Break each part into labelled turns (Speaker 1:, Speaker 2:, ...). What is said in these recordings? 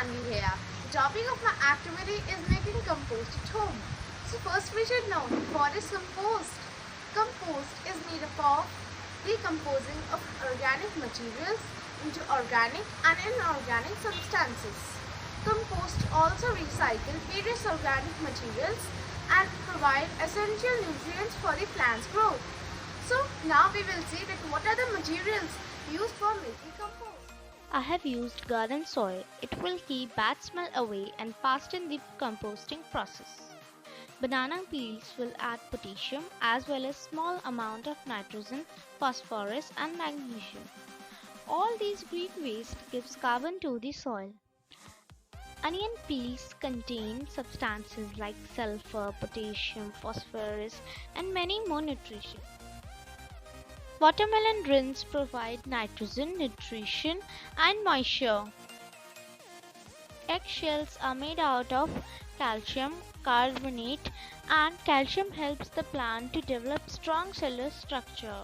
Speaker 1: Tanvi here. The topic of my activity is making compost at home. So first we should know what is compost. Compost is made up of decomposing of organic materials into organic and inorganic substances. Compost also recycles various organic materials and provide essential nutrients for the plant's growth. So now we will see that what are the materials used for making compost.
Speaker 2: I have used garden soil. It will keep bad smell away and fasten the composting process. Banana peels will add potassium as well as small amount of nitrogen, phosphorus and magnesium. All these green waste gives carbon to the soil. Onion peels contain substances like sulfur, potassium, phosphorus and many more nutrition. Watermelon rinds provide nitrogen, nutrition and moisture. Eggshells are made out of calcium carbonate and calcium helps the plant to develop strong cellular structure.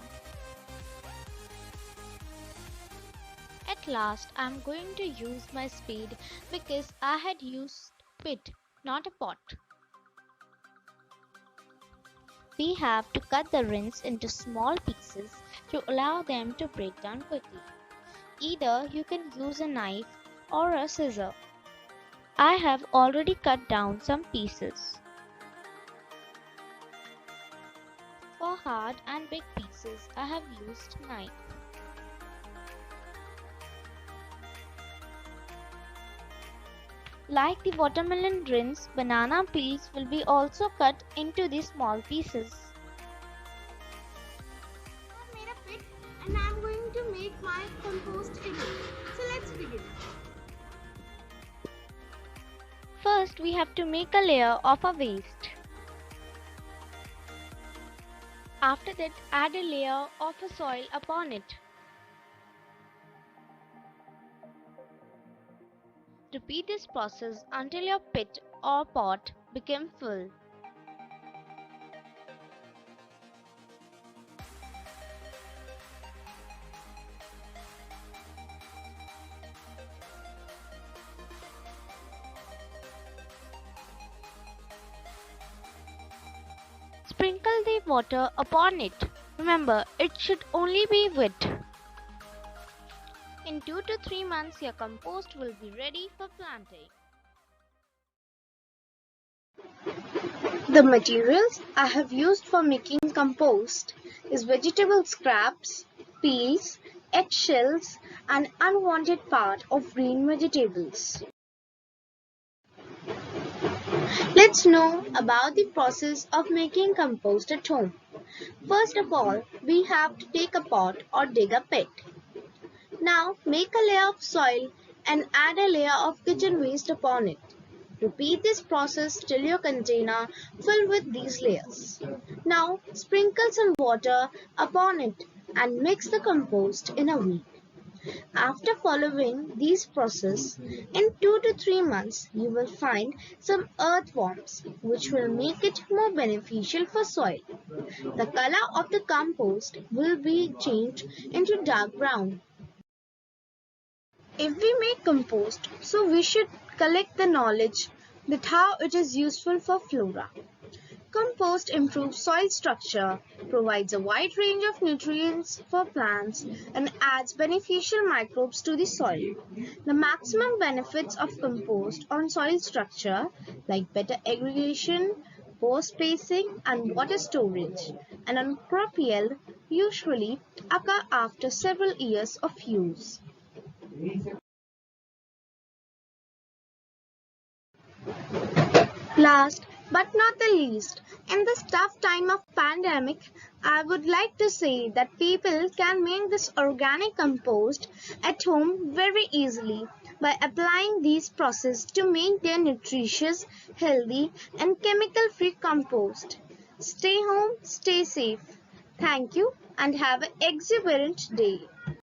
Speaker 2: At last I am going to use my spade because I had used pit, not a pot. We have to cut the rinds into small pieces to allow them to break down quickly. Either you can use a knife or a scissor. I have already cut down some pieces. For hard and big pieces, I have used knife. Like the watermelon rinds, banana peels will be also cut into the small pieces.
Speaker 1: I have made a pit and I am going to make my compost in it. So let's begin.
Speaker 2: First, we have to make a layer of our waste. After that, add a layer of a soil upon it. Repeat this process until your pit or pot become full. Sprinkle the water upon it. Remember, it should only be wet. In 2 to 3 months, your compost will be ready for planting.
Speaker 1: The materials I have used for making compost is vegetable scraps, peels, eggshells and unwanted part of green vegetables. Let's know about the process of making compost at home. First of all, we have to take a pot or dig a pit. Now make a layer of soil and add a layer of kitchen waste upon it. Repeat this process till your container filled with these layers. Now sprinkle some water upon it and mix the compost in a week. After following these process, in 2 to 3 months you will find some earthworms which will make it more beneficial for soil. The color of the compost will be changed into dark brown. If we make compost, so we should collect the knowledge that how it is useful for flora. Compost improves soil structure, provides a wide range of nutrients for plants, and adds beneficial microbes to the soil. The maximum benefits of compost on soil structure, like better aggregation, pore spacing, and water storage, and on crop yield, usually occur after several years of use. Last but not the least, in this tough time of pandemic, I would like to say that people can make this organic compost at home very easily by applying these processes to make their nutritious, healthy and chemical-free compost. Stay home, stay safe. Thank you and have an exuberant day.